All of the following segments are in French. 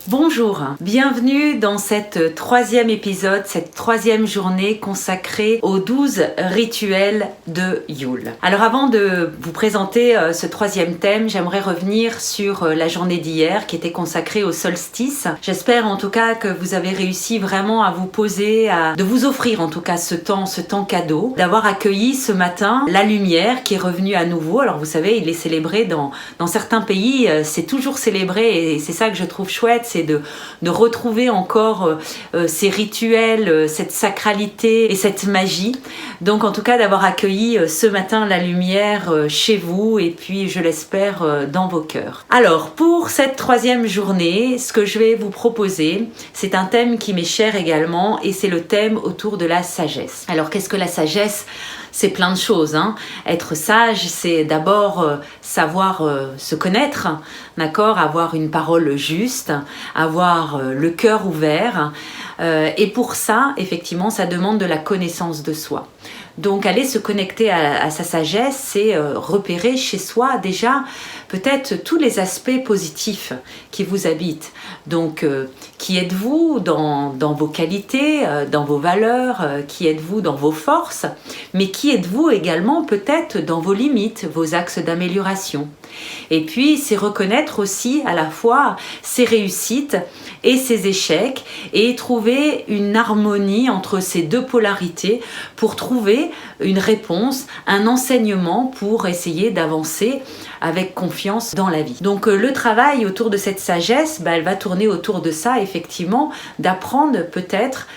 Bonjour, bienvenue dans cette troisième épisode, cette troisième journée consacrée aux 12 rituels de Yule. Alors avant de vous présenter ce troisième thème, j'aimerais revenir sur la journée d'hier qui était consacrée au solstice. J'espère en tout cas que vous avez réussi vraiment à vous poser, de vous offrir en tout cas ce temps cadeau, d'avoir accueilli ce matin la lumière qui est revenue à nouveau. Alors vous savez, il est célébré dans certains pays, c'est toujours célébré et c'est ça que je trouve chouette, c'est de retrouver encore ces rituels, cette sacralité et cette magie. Donc en tout cas d'avoir accueilli ce matin la lumière chez vous et puis je l'espère dans vos cœurs. Alors pour cette troisième journée, ce que je vais vous proposer, c'est un thème qui m'est cher également et c'est le thème autour de la sagesse. Alors qu'est-ce que la sagesse ? C'est plein de choses, hein. Être sage, c'est d'abord savoir se connaître, d'accord, avoir une parole juste, avoir le cœur ouvert. Et pour ça, effectivement, ça demande de la connaissance de soi. Donc aller se connecter à sa sagesse, c'est repérer chez soi déjà peut-être tous les aspects positifs qui vous habitent. Donc qui êtes-vous dans vos qualités, dans vos valeurs, qui êtes-vous dans vos forces, mais qui êtes-vous également peut-être dans vos limites, vos axes d'amélioration. Et puis c'est reconnaître aussi à la fois ses réussites et ses échecs et trouver une harmonie entre ces deux polarités pour trouver une réponse, un enseignement pour essayer d'avancer avec confiance dans la vie. Donc le travail autour de cette sagesse, elle va tourner autour de ça effectivement, d'apprendre peut-être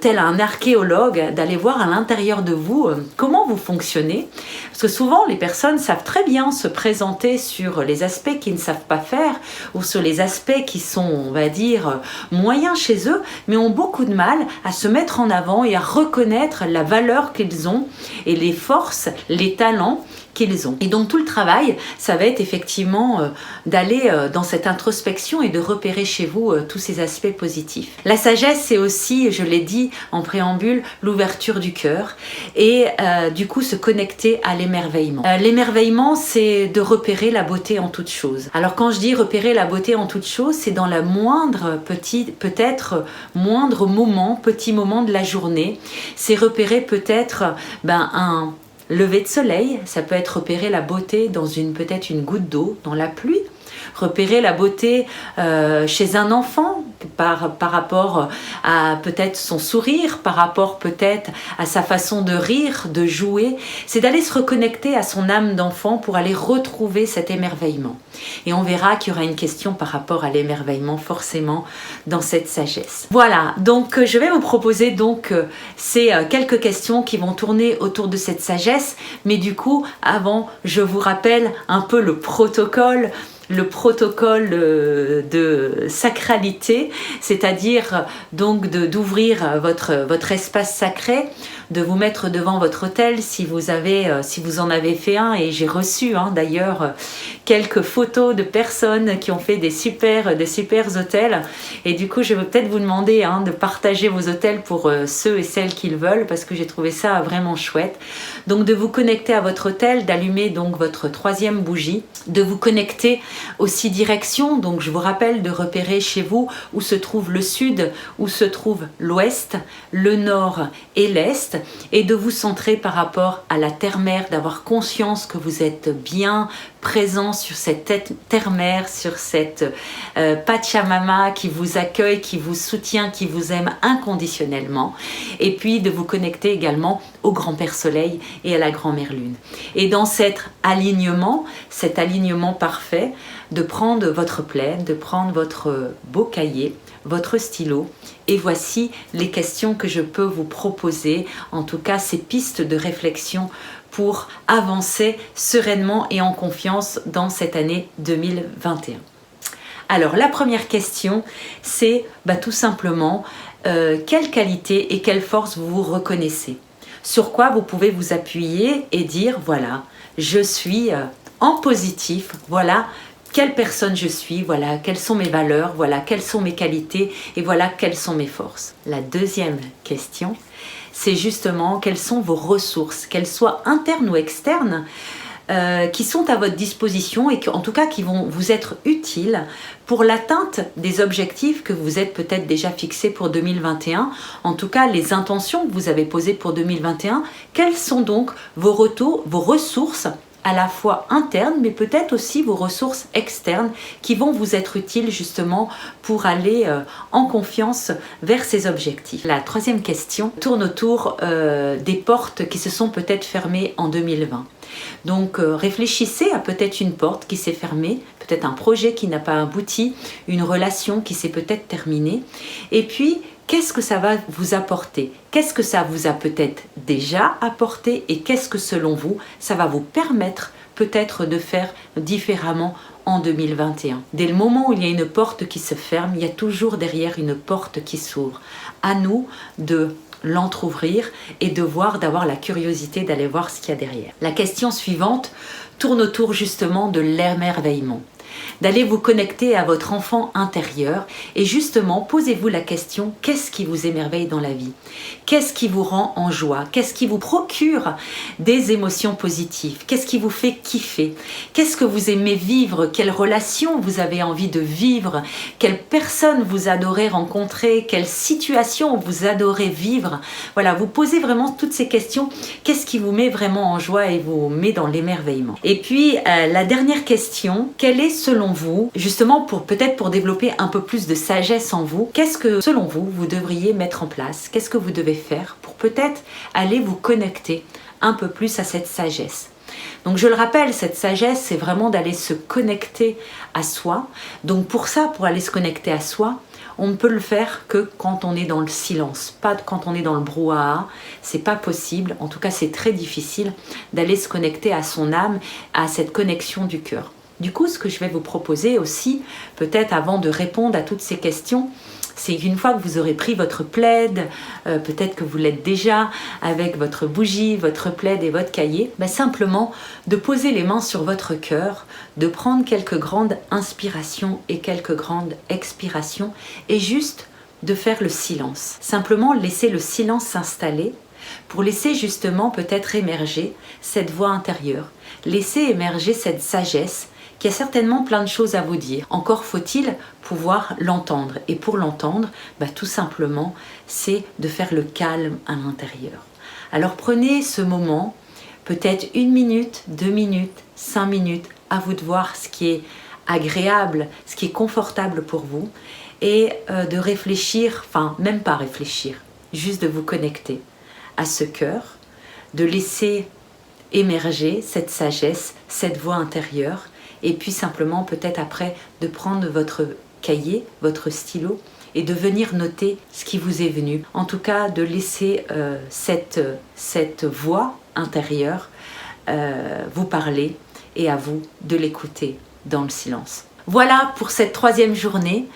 tel un archéologue, d'aller voir à l'intérieur de vous comment vous fonctionnez. Parce que souvent, les personnes savent très bien se présenter sur les aspects qu'ils ne savent pas faire ou sur les aspects qui sont, on va dire, moyens chez eux, mais ont beaucoup de mal à se mettre en avant et à reconnaître la valeur qu'ils ont et les forces, les talents qu'ils ont. Et donc tout le travail, ça va être effectivement d'aller dans cette introspection et de repérer chez vous tous ces aspects positifs. La sagesse, c'est aussi, je l'ai dit en préambule, l'ouverture du cœur et du coup se connecter à l'émerveillement. L'émerveillement, c'est de repérer la beauté en toute chose. Alors quand je dis repérer la beauté en toute chose, c'est dans la moindre peut-être moindre moment, petit moment de la journée. C'est repérer peut-être un lever de soleil, ça peut être repérer la beauté dans peut-être une goutte d'eau, dans la pluie, repérer la beauté chez un enfant par rapport à peut-être son sourire, par rapport peut-être à sa façon de rire, de jouer. C'est d'aller se reconnecter à son âme d'enfant pour aller retrouver cet émerveillement. Et on verra qu'il y aura une question par rapport à l'émerveillement forcément dans cette sagesse. Voilà, donc je vais vous proposer donc ces quelques questions qui vont tourner autour de cette sagesse. Mais du coup, avant, je vous rappelle un peu le protocole de sacralité, c'est-à-dire donc d'ouvrir votre espace sacré, de vous mettre devant votre autel si vous en avez fait un, et j'ai reçu d'ailleurs quelques photos de personnes qui ont fait de super autels, et du coup je vais peut-être vous demander de partager vos autels pour ceux et celles qui le veulent, parce que j'ai trouvé ça vraiment chouette. Donc de vous connecter à votre autel, d'allumer donc votre troisième bougie, de vous connecter aux 6 directions. Donc je vous rappelle de repérer chez vous où se trouve le sud, où se trouve l'ouest, le nord et l'est, et de vous centrer par rapport à la terre-mère, d'avoir conscience que vous êtes bien présent sur cette terre-mère, sur cette Pachamama qui vous accueille, qui vous soutient, qui vous aime inconditionnellement, et puis de vous connecter également au grand-père soleil et à la grand-mère lune. Et dans cet alignement parfait, de prendre votre plaid, de prendre votre beau cahier, votre stylo, et voici les questions que je peux vous proposer, en tout cas ces pistes de réflexion pour avancer sereinement et en confiance dans cette année 2021. Alors la première question, c'est tout simplement quelle qualité et quelle force vous vous reconnaissez. Sur quoi vous pouvez vous appuyer et dire voilà, je suis en positif, voilà quelle personne je suis, voilà quelles sont mes valeurs, voilà quelles sont mes qualités et voilà quelles sont mes forces. La deuxième question, c'est justement quelles sont vos ressources, qu'elles soient internes ou externes. qui sont à votre disposition et en tout cas qui vont vous être utiles pour l'atteinte des objectifs que vous êtes peut-être déjà fixés pour 2021. En tout cas, les intentions que vous avez posées pour 2021. Quels sont donc vos retours, vos ressources à la fois internes, mais peut-être aussi vos ressources externes qui vont vous être utiles justement pour aller en confiance vers ces objectifs. La troisième question tourne autour des portes qui se sont peut-être fermées en 2020. Donc réfléchissez à peut-être une porte qui s'est fermée, peut-être un projet qui n'a pas abouti, une relation qui s'est peut-être terminée. Et puis, qu'est-ce que ça va vous apporter? Qu'est-ce que ça vous a peut-être déjà apporté? Et qu'est-ce que selon vous, ça va vous permettre peut-être de faire différemment en 2021? Dès le moment où il y a une porte qui se ferme, il y a toujours derrière une porte qui s'ouvre. À nous de l'entrouvrir et d'avoir la curiosité d'aller voir ce qu'il y a derrière. La question suivante tourne autour justement de l'émerveillement. D'aller vous connecter à votre enfant intérieur et justement posez-vous la question, qu'est-ce qui vous émerveille dans la vie? Qu'est-ce qui vous rend en joie? Qu'est-ce qui vous procure des émotions positives? Qu'est-ce qui vous fait kiffer? Qu'est-ce que vous aimez vivre? Quelle relation vous avez envie de vivre? Quelle personne vous adorez rencontrer? Quelle situation vous adorez vivre? Voilà, vous posez vraiment toutes ces questions. Qu'est-ce qui vous met vraiment en joie et vous met dans l'émerveillement? Et puis, la dernière question, quelle est selon vous, justement peut-être pour développer un peu plus de sagesse en vous, qu'est-ce que selon vous, vous devriez mettre en place? Qu'est-ce que vous devez faire pour peut-être aller vous connecter un peu plus à cette sagesse? Donc je le rappelle, cette sagesse, c'est vraiment d'aller se connecter à soi. Donc pour ça, pour aller se connecter à soi, on ne peut le faire que quand on est dans le silence, pas quand on est dans le brouhaha. C'est pas possible, en tout cas c'est très difficile d'aller se connecter à son âme, à cette connexion du cœur. Du coup, ce que je vais vous proposer aussi, peut-être avant de répondre à toutes ces questions, c'est qu'une fois que vous aurez pris votre plaid, peut-être que vous l'êtes déjà, avec votre bougie, votre plaid et votre cahier, simplement de poser les mains sur votre cœur, de prendre quelques grandes inspirations et quelques grandes expirations et juste de faire le silence. Simplement laisser le silence s'installer pour laisser justement peut-être émerger cette voix intérieure, laisser émerger cette sagesse qui a certainement plein de choses à vous dire. Encore faut-il pouvoir l'entendre. Et pour l'entendre, tout simplement, c'est de faire le calme à l'intérieur. Alors prenez ce moment, peut-être 1 minute, 2 minutes, 5 minutes, à vous de voir ce qui est agréable, ce qui est confortable pour vous, et de réfléchir, enfin même pas réfléchir, juste de vous connecter à ce cœur, de laisser émerger cette sagesse, cette voix intérieure, et puis simplement peut-être après de prendre votre cahier, votre stylo et de venir noter ce qui vous est venu. En tout cas, de laisser cette voix intérieure vous parler et à vous de l'écouter dans le silence. Voilà pour cette 3e journée.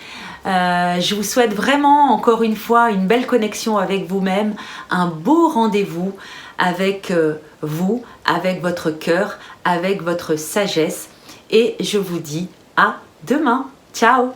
Je vous souhaite vraiment encore une fois une belle connexion avec vous-même, un beau rendez-vous avec vous, avec votre cœur, avec votre sagesse. Et je vous dis à demain. Ciao!